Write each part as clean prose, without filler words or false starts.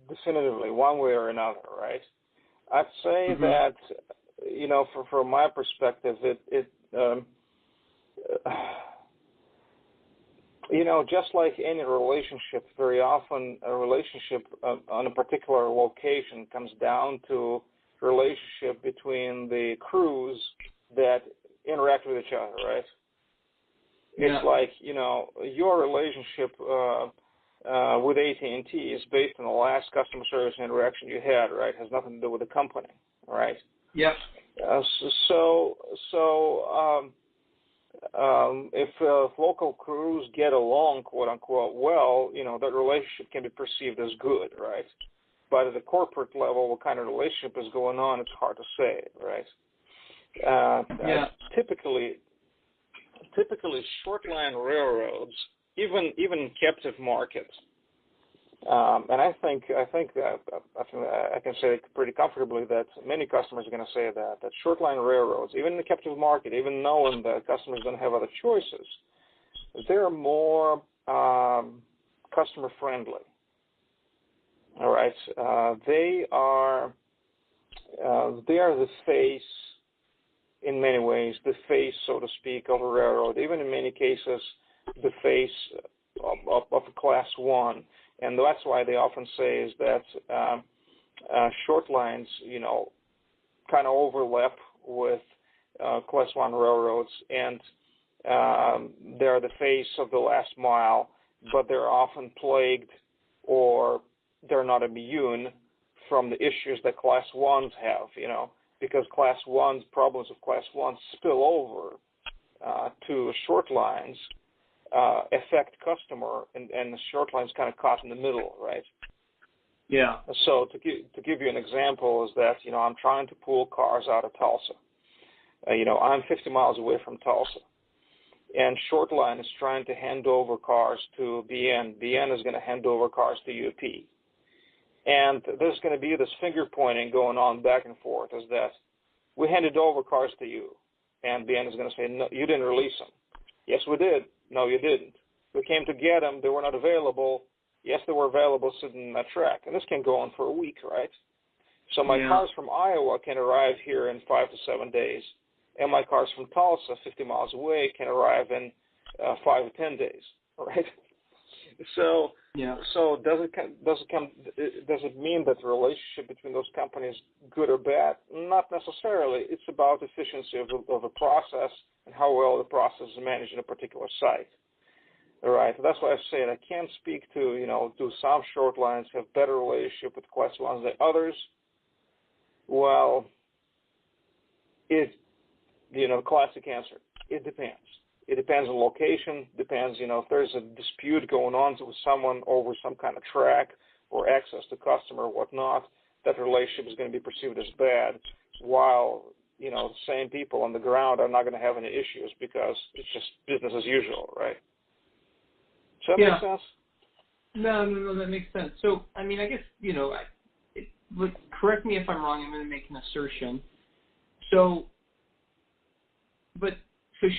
definitively one way or another, right? I'd say Mm-hmm. that, from my perspective, just like any relationship, very often a relationship on a particular location comes down to relationship between the crews that interact with each other, right? Yeah. It's like, your relationship with AT&T is based on the last customer service interaction you had, right? It has nothing to do with the company, right? Yep. If local crews get along, quote unquote, well, that relationship can be perceived as good, right? But at the corporate level, what kind of relationship is going on, it's hard to say, right? Typically, short line railroads, even in captive markets, and I think that I can say pretty comfortably that many customers are going to say that short line railroads, even in the captive market, even knowing that customers don't have other choices, they're more customer friendly. All right, they are the face, in many ways, the face, so to speak, of a railroad. Even in many cases, the face of a Class 1. And that's why they often say is that short lines, kind of overlap with Class 1 railroads, and they're the face of the last mile, but they're often plagued or they're not immune from the issues that Class 1s have, because problems of Class 1s spill over to short lines, affect customer, and the short line's kind of caught in the middle, right? Yeah. So to give you an example is that, I'm trying to pull cars out of Tulsa. I'm 50 miles away from Tulsa, and short line is trying to hand over cars to BN. BN is going to hand over cars to UP. And there's going to be this finger pointing going on back and forth, is that we handed over cars to you, and BN is going to say, no, you didn't release them. Yes, we did. No, you didn't. We came to get them. They were not available. Yes, they were available sitting in that track. And this can go on for a week, right? So my cars from Iowa can arrive here in 5 to 7 days, and my cars from Tulsa, 50 miles away, can arrive in 5 to 10 days, right? So does it mean that the relationship between those companies good or bad? Not necessarily. It's about efficiency of the process and how well the process is managed in a particular site. All right. That's why I say I can't speak to, do some short lines have better relationship with Class 1s than others? Well, classic answer. It depends. It depends on location, depends, if there's a dispute going on with someone over some kind of track or access to customer or whatnot, that relationship is going to be perceived as bad, while, the same people on the ground are not going to have any issues because it's just business as usual, right? Does that make sense? No, that makes sense. So, I guess, correct me if I'm wrong, I'm going to make an assertion. So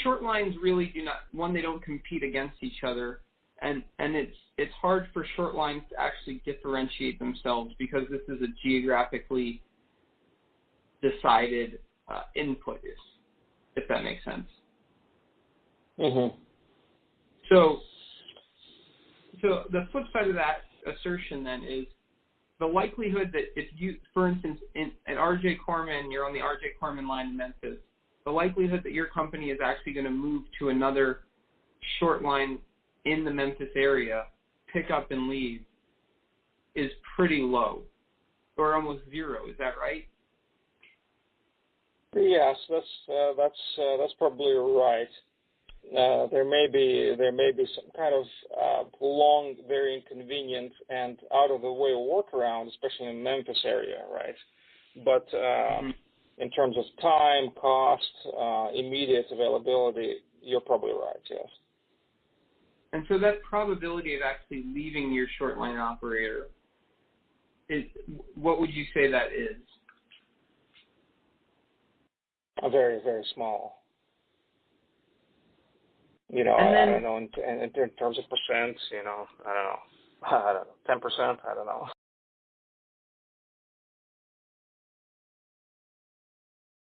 short lines really do not, one, they don't compete against each other, and it's hard for short lines to actually differentiate themselves because this is a geographically decided input, if that makes sense. Mm-hmm. So the flip side of that assertion then is the likelihood that if you, for instance, at R.J. Corman, you're on the R.J. Corman line in Memphis, the likelihood that your company is actually going to move to another short line in the Memphis area, pick up and leave, is pretty low, or almost zero. Is that right? Yes, that's probably right. There may be some kind of long, very inconvenient and out of the way workaround, especially in the Memphis area, right? But in terms of time, cost, immediate availability, you're probably right, yes. And so that probability of actually leaving your short line operator, what would you say that is? Very, very small. I don't know, in terms of percents, I don't know, 10%, I don't know.